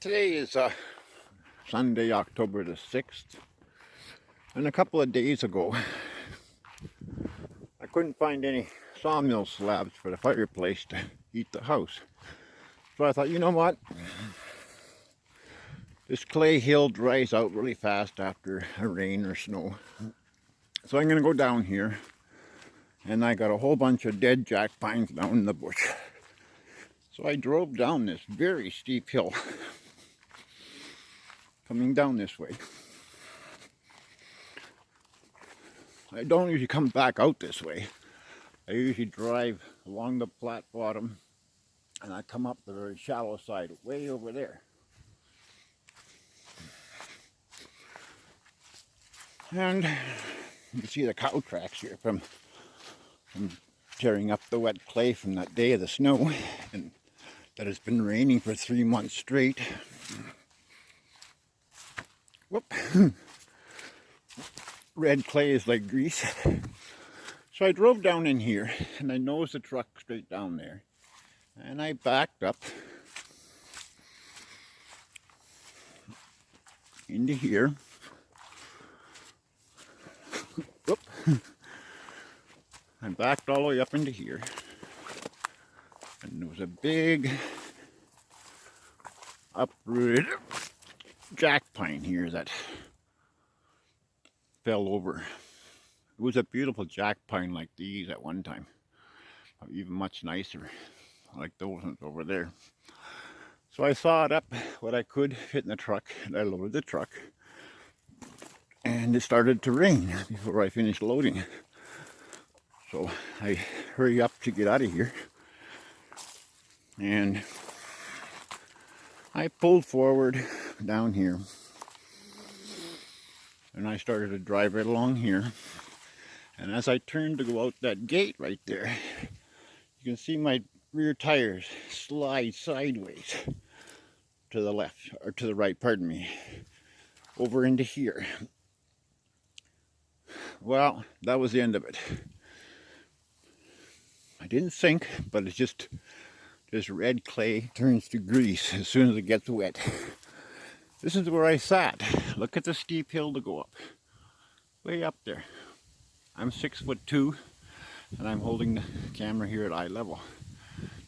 Today is Sunday, October the 6th, and a couple of days ago I couldn't find any sawmill slabs for the fireplace to heat the house. So I thought, you know what? This clay hill dries out really fast after a rain or snow. So I'm going to go down here, and I got a whole bunch of dead jack pines down in the bush. So I drove down this very steep hill, coming down this way. I don't usually come back out this way. I usually drive along the flat bottom, and I come up the very shallow side, way over there. And you can see the cow tracks here from tearing up the wet clay from that day of the snow, and that has been raining for 3 months straight. Whoop. Red clay is like grease. So I drove down in here, and I nosed the truck straight down there, and I backed up into here. Whoop. I backed all the way up into here, and there was a big uprooted jack pine here that fell over. It was a beautiful jack pine like these at one time, even much nicer, like those ones over there. So I sawed up what I could fit in the truck, and I loaded the truck, and it started to rain before I finished loading. So I hurry up to get out of here, and I pulled forward down here, and I started to drive right along here. And as I turned to go out that gate right there, you can see my rear tires slide sideways to the left, or to the right, pardon me, over into here. Well, that was the end of it. I didn't sink, but it's just this red clay turns to grease as soon as it gets wet. This is where I sat. Look at the steep hill to go up. Way up there. I'm 6'2", and I'm holding the camera here at eye level.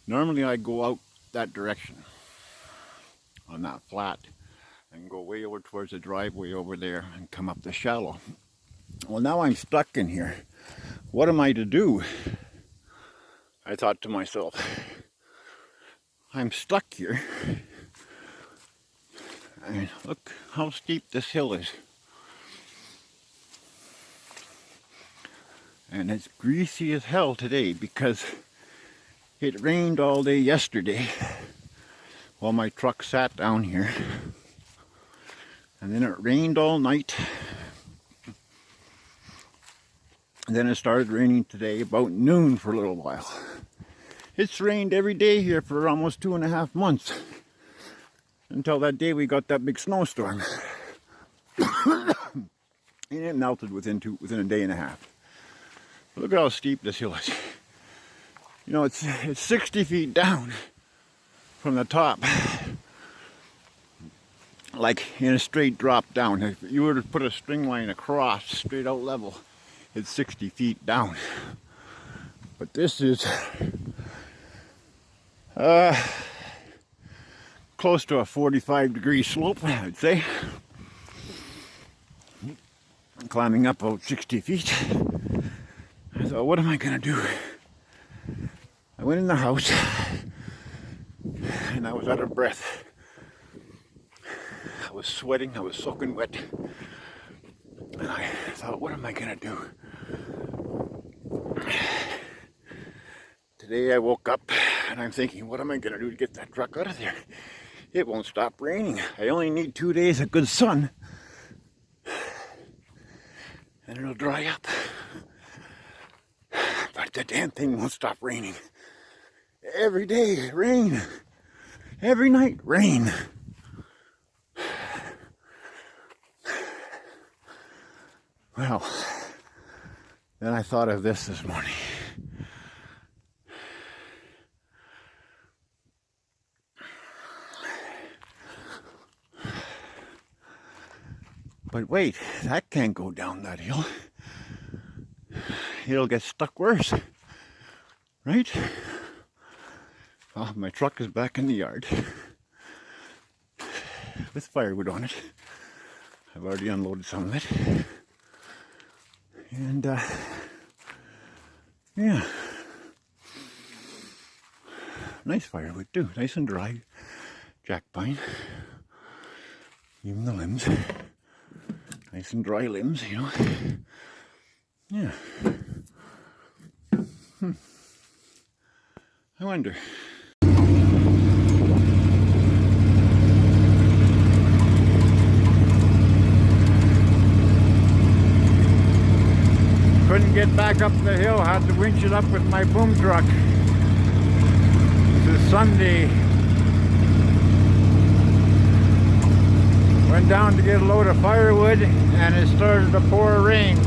Normally I go out that direction on that flat and go way over towards the driveway over there and come up the shallow. Well, now I'm stuck in here. What am I to do? I thought to myself, I'm stuck here. And look how steep this hill is. And it's greasy as hell today because it rained all day yesterday while my truck sat down here. And then it rained all night. And then it started raining today about noon for a little while. It's rained every day here for almost 2.5 months. Until that day we got that big snowstorm. And it melted within a day and a half. Look at how steep this hill is. You know, it's 60 feet down from the top. Like in a straight drop down. If you were to put a string line across, straight out level, it's 60 feet down. But this is close to a 45-degree slope, I'd say. Climbing up about 60 feet. I thought, what am I gonna do? I went in the house, and I was out of breath. I was sweating, I was soaking wet. And I thought, what am I gonna do? Today I woke up, and I'm thinking, what am I gonna do to get that truck out of there? It won't stop raining. I only need 2 days of good sun, and it'll dry up. But the damn thing won't stop raining. Every day, rain. Every night, rain. Well, then I thought of this morning. But wait, that can't go down that hill. It'll get stuck worse, right? Oh, my truck is back in the yard with firewood on it. I've already unloaded some of it. And yeah, nice firewood too, nice and dry. Jack pine, even the limbs. Nice and dry limbs, you know. Yeah. I wonder. Couldn't get back up the hill, had to winch it up with my boom truck. This is Sunday. Went down to get a load of firewood and it started to pour rain.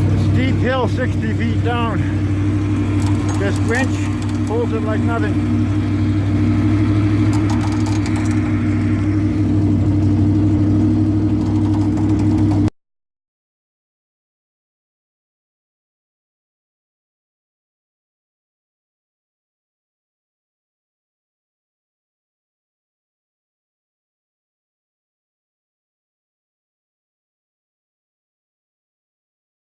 A steep hill 60 feet down. This winch pulls it like nothing.